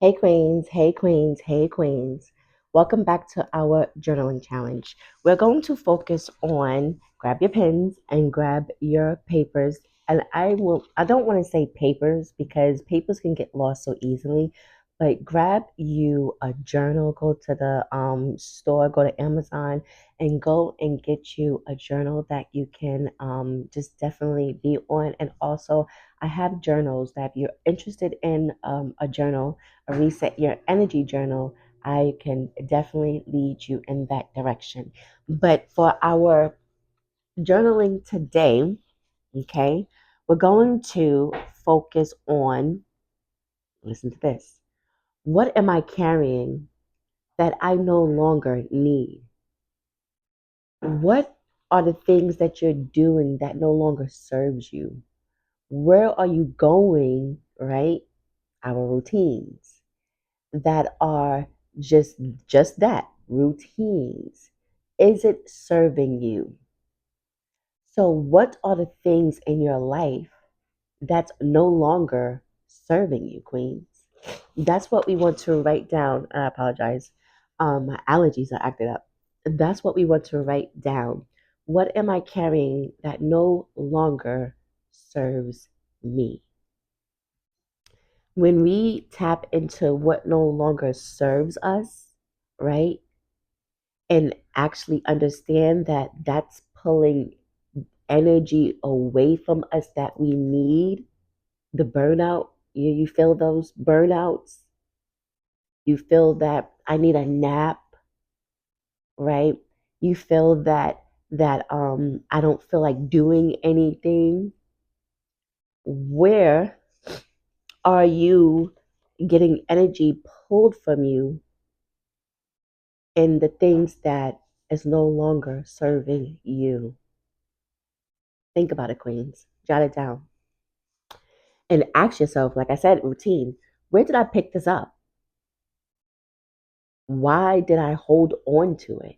Hey queens, hey queens, hey queens. Welcome back to our journaling challenge. We're going to focus on grab your pens and grab your papers. And I don't want to say papers because papers can get lost so easily, but grab you a journal, go to the store, go to Amazon and go and get you a journal that you can just definitely be on. And also I have journals that if you're interested in a journal, a reset your energy journal, I can definitely lead you in that direction. But for our journaling today, okay, we're going to focus on, listen to this. What am I carrying that I no longer need? What are the things that you're doing that no longer serves you? Where are you going, right? Our routines that are just that routines, is it serving you? So what are the things in your life that's no longer serving you, queens? That's what we want to write down. I apologize, my allergies are acting up. That's what we want to write down. What am I carrying that no longer serves me? When we tap into what no longer serves us, right, and actually understand that that's pulling energy away from us that we need, the burnout, you feel those burnouts, you feel that I need a nap, right? You feel that I don't feel like doing anything. Where are you getting energy pulled from you in the things that is no longer serving you? Think about it, queens. Jot it down. And ask yourself, like I said, routine. Where did I pick this up? Why did I hold on to it?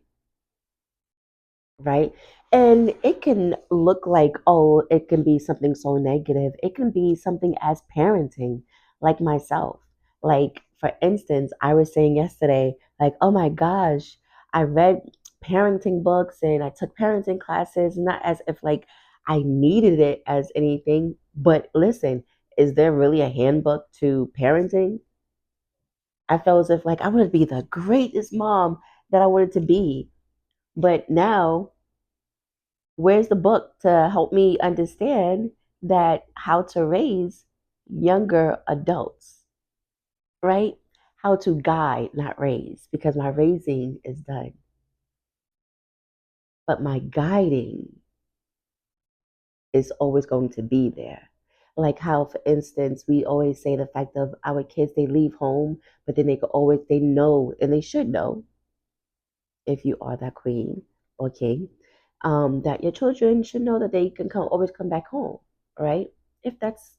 Right? And it can look like, oh, it can be something so negative. It can be something as parenting, like myself. Like, for instance, I was saying yesterday, like, oh my gosh, I read parenting books and I took parenting classes, not as if like I needed it as anything. But listen, is there really a handbook to parenting? I felt as if like I wanted to be the greatest mom that I wanted to be. But now, where's the book to help me understand that how to raise younger adults, right? How to guide, not raise, because my raising is done. But my guiding is always going to be there. Like how, for instance, we always say the fact of our kids, they leave home, but then they could always, they know, and they should know, if you are that queen or king, that your children should know that they can come always come back home, right? If that's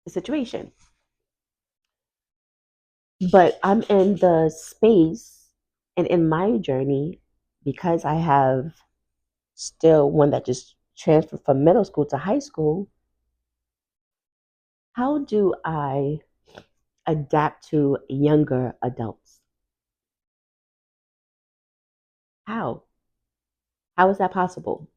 the situation. But I'm in the space and in my journey because I have still one that just transferred from middle school to high school. How do I adapt to younger adults? How? How is that possible?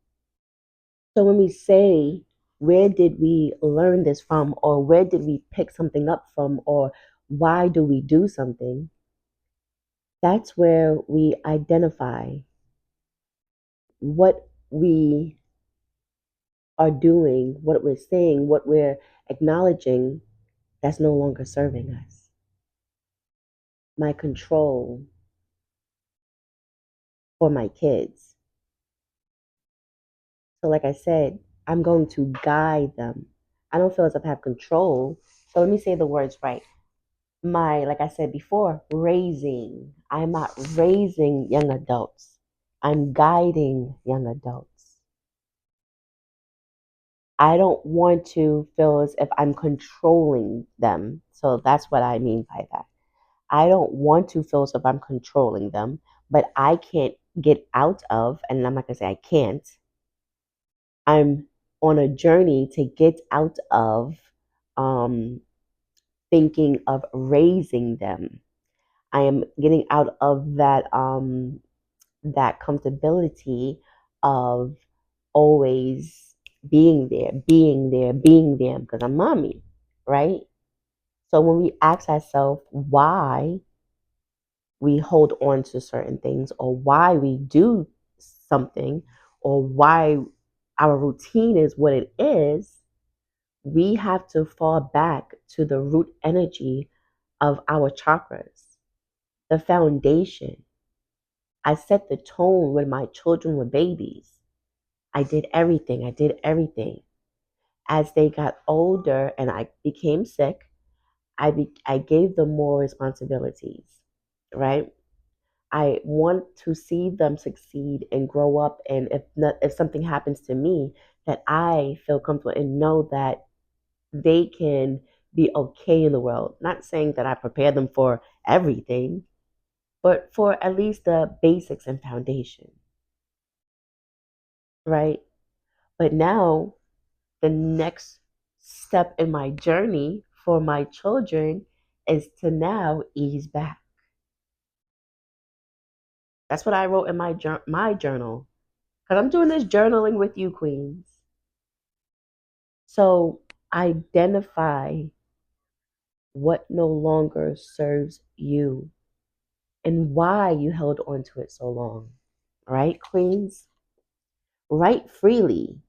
So when we say, where did we learn this from, or where did we pick something up from, or why do we do something? That's where we identify what we are doing, what we're saying, what we're acknowledging that's no longer serving us. My control for my kids. So, like I said, I'm going to guide them. I don't feel as if I have control. So, let me say the words right. Like I said before, raising. I'm not raising young adults, I'm guiding young adults. I don't want to feel as if I'm controlling them. So, that's what I mean by that. I don't want to feel as if I'm controlling them, but I can't get out of, and I'm not going to say I can't, I'm on a journey to get out of um, thinking of raising them. I am getting out of that comfortability of always being there because I'm mommy, right? So when we ask ourselves why we hold on to certain things or why we do something or why our routine is what it is, we have to fall back to the root energy of our chakras, the foundation. I set the tone when my children were babies. I did everything. I did everything. As they got older and I became sick, I gave them more responsibilities, right? I want to see them succeed and grow up. And if something happens to me, that I feel comfortable and know that they can be okay in the world. Not saying that I prepare them for everything, but for at least the basics and foundation, right? But now the next step in my journey for my children is to now ease back. That's what I wrote in my journal. Because I'm doing this journaling with you, queens. So identify what no longer serves you and why you held on to it so long. Right, queens? Write freely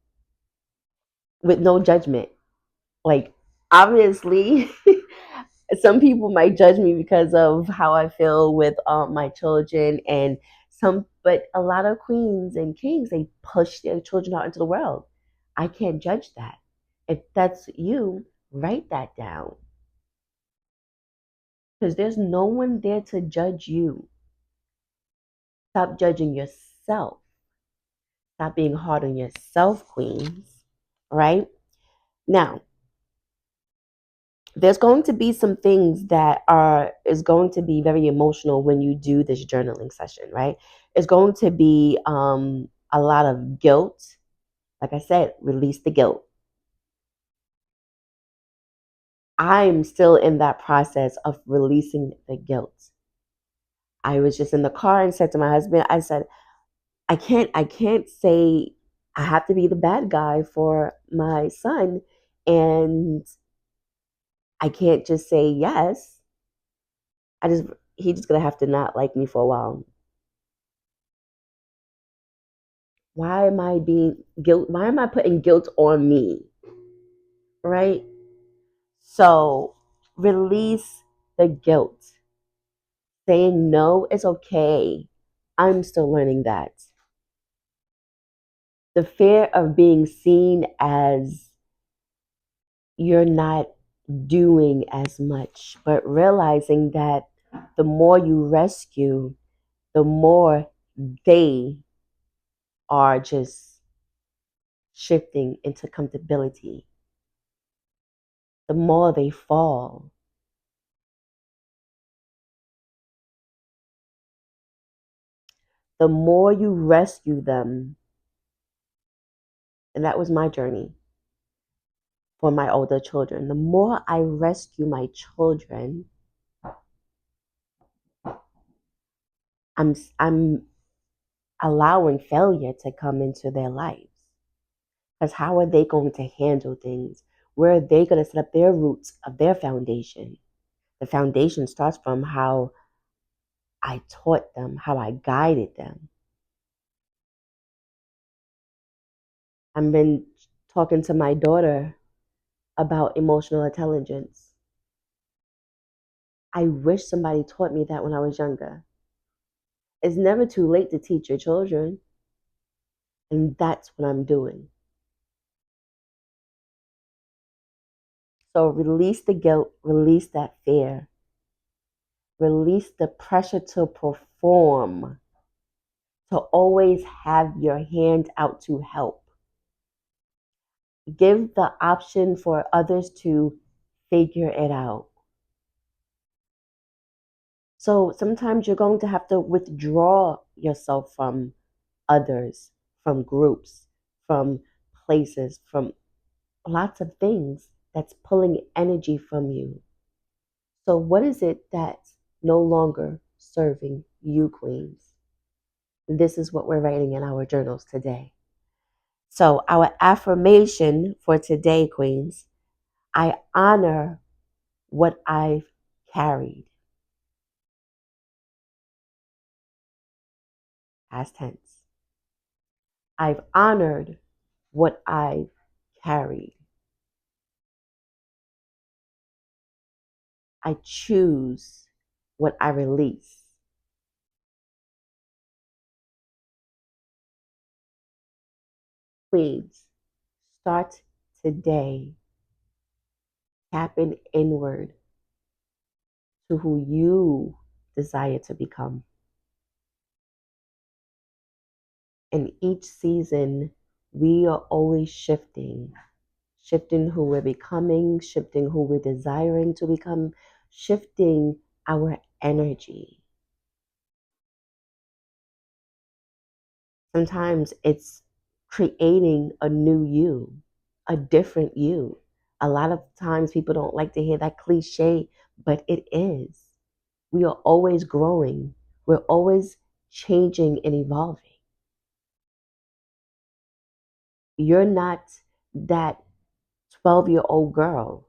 with no judgment. Like, obviously, some people might judge me because of how I feel with my children and but a lot of queens and kings, they push their children out into the world. I can't judge that. If that's you, write that down because there's no one there to judge you. Stop judging yourself. Stop being hard on yourself, queens. Right? Now, there's going to be some things that are is going to be very emotional when you do this journaling session, right? It's going to be a lot of guilt. Like I said, release the guilt. I'm still in that process of releasing the guilt. I was just in the car and said to my husband, I said, I can't say I have to be the bad guy for my son, and I can't just say yes. I just He's just gonna have to not like me for a while. Why am I putting guilt on me? Right? So release the guilt. Saying no is okay. I'm still learning that. The fear of being seen as you're not doing as much, but realizing that the more you rescue, the more they are just shifting into comfortability, the more they fall. The more you rescue them, and that was my journey for my older children. The more I rescue my children, I'm allowing failure to come into their lives. Because how are they going to handle things? Where are they going to set up their roots of their foundation? The foundation starts from how I taught them, how I guided them. I've been talking to my daughter about emotional intelligence. I wish somebody taught me that when I was younger. It's never too late to teach your children, and that's what I'm doing. So release the guilt, release that fear, release the pressure to perform, to always have your hand out to help. Give the option for others to figure it out. So sometimes you're going to have to withdraw yourself from others, from groups, from places, from lots of things that's pulling energy from you. So, what is it that's no longer serving you, queens? This is what we're writing in our journals today. So, our affirmation for today, queens, I honor what I've carried. Past tense. I've honored what I've carried. I choose what I release. Queens, start today tapping inward to who you desire to become. In each season, we are always shifting who we're becoming, shifting who we're desiring to become, shifting our energy. Sometimes it's creating a new you, a different you. A lot of times people don't like to hear that cliche, but it is. We are always growing, we're always changing and evolving. You're not that 12-year-old girl.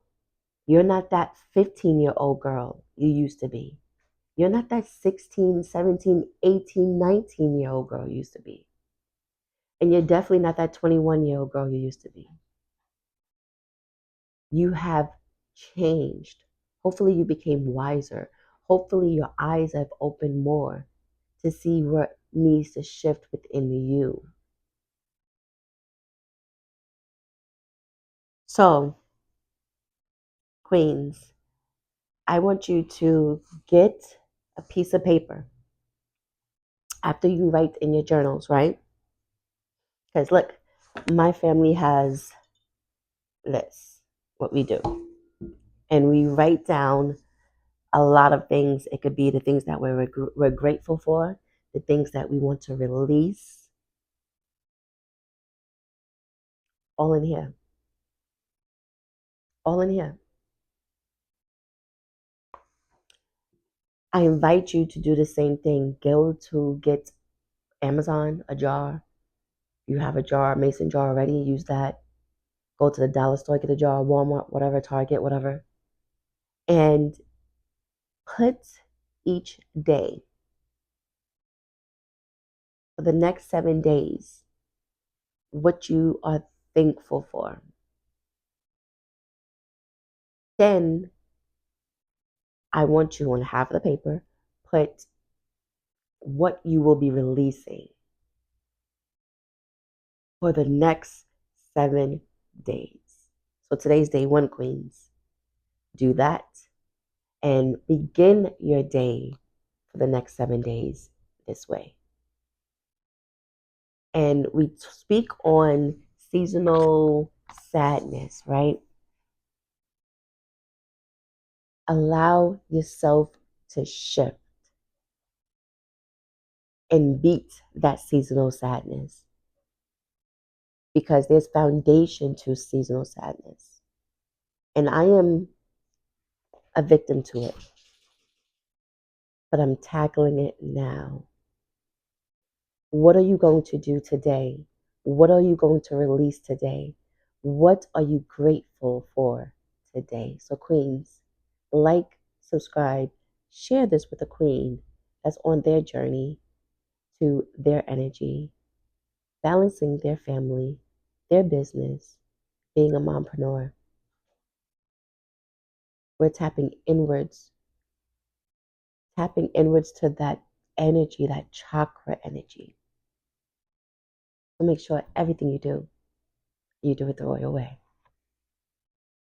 You're not that 15-year-old girl you used to be. You're not that 16, 17, 18, 19-year-old girl you used to be. And you're definitely not that 21-year-old girl you used to be. You have changed. Hopefully, you became wiser. Hopefully, your eyes have opened more to see what needs to shift within you. So, queens, I want you to get a piece of paper after you write in your journals, right? Because look, my family has this, what we do. And we write down a lot of things. It could be the things that we're grateful for, the things that we want to release, all in here. All in here. I invite you to do the same thing. Go to get Amazon, a jar. You have a jar, mason jar already, use that. Go to the dollar store, get a jar, Walmart, whatever, Target, whatever. And put each day for the next 7 days what you are thankful for. Then I want you on half of the paper, put what you will be releasing for the next 7 days. So today's day one, queens. Do that and begin your day for the next 7 days this way. And we speak on seasonal sadness, right? Allow yourself to shift and beat that seasonal sadness because there's foundation to seasonal sadness. And I am a victim to it, but I'm tackling it now. What are you going to do today? What are you going to release today? What are you grateful for today? So, queens, like, subscribe, share this with a queen that's on their journey to their energy, balancing their family, their business, being a mompreneur. We're tapping inwards to that energy, that chakra energy. So make sure everything you do it the royal way.